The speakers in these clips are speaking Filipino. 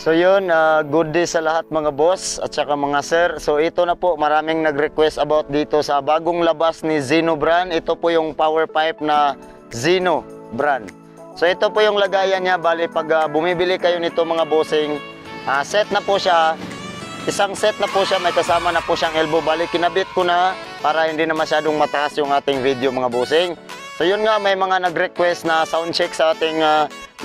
So yun, good day sa lahat mga boss at saka mga sir. So ito na po, maraming nag-request about dito sa bagong labas ni Zeno brand. Ito po yung power pipe na Zeno brand. So ito po yung lagayan niya. Bali pag bumibili kayo nito mga bossing, set na po siya. Isang set na po siya, may kasama na po siyang elbow. Bali kinabit ko na para hindi na masyadong mataas yung ating video mga bossing. So yun nga, may mga nag-request na sound check sa ating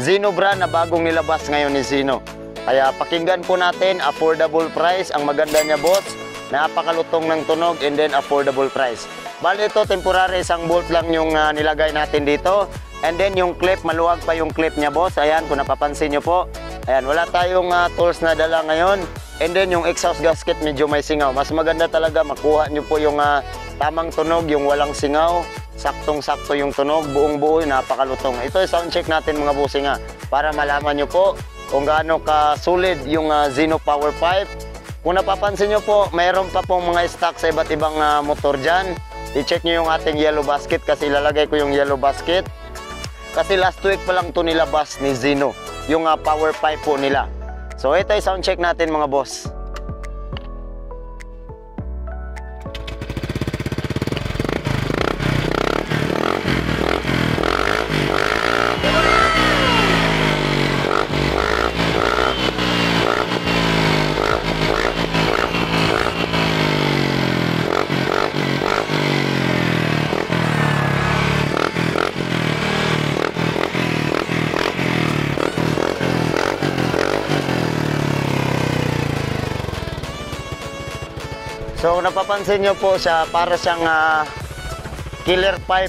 Zeno brand na bagong nilabas ngayon ni Zeno. Kaya pakinggan po natin, affordable price. Ang maganda niya boss, napakalutong ng tunog and then affordable price. Bali ito, temporary, isang bolt lang yung nilagay natin dito. And then yung clip, maluwag pa yung clip niya boss. Ayan, kung napapansin nyo po. Ayan, wala tayong tools na dala ngayon. And then yung exhaust gasket medyo may singaw. Mas maganda talaga makuha nyo po yung tamang tunog, yung walang singaw. Saktong-sakto yung tunog, buong-buo, napakalutong. Ito yung sound check natin mga bossing para malaman nyo po kung gaano ka-solid yung Zeno power pipe. Kung napapansin nyo po, mayroon pa pong mga stock sa iba't ibang motor dyan. I-check nyo yung ating yellow basket kasi ilalagay ko yung yellow basket. Kasi last week pa lang ito nilabas ni Zeno, yung power pipe po nila. So ito yung sound check natin mga boss. So napapansin nyo po siya, para siyang killer pipe.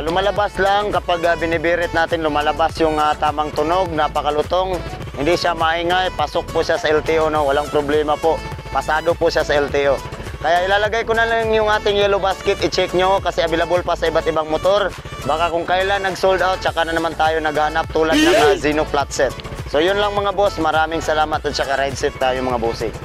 Lumalabas lang kapag binibirit natin, lumalabas yung tamang tunog, napakalutong. Hindi siya maingay, pasok po siya sa LTO, no? Walang problema po. Pasado po siya sa LTO. Kaya ilalagay ko na lang yung ating yellow basket, i-check nyo kasi available pa sa iba't ibang motor. Baka kung kailan nag-sold out, tsaka na naman tayo naghanap tulad ng Zeno flat set. So yun lang mga boss, maraming salamat at saka ride safe tayo mga bossing.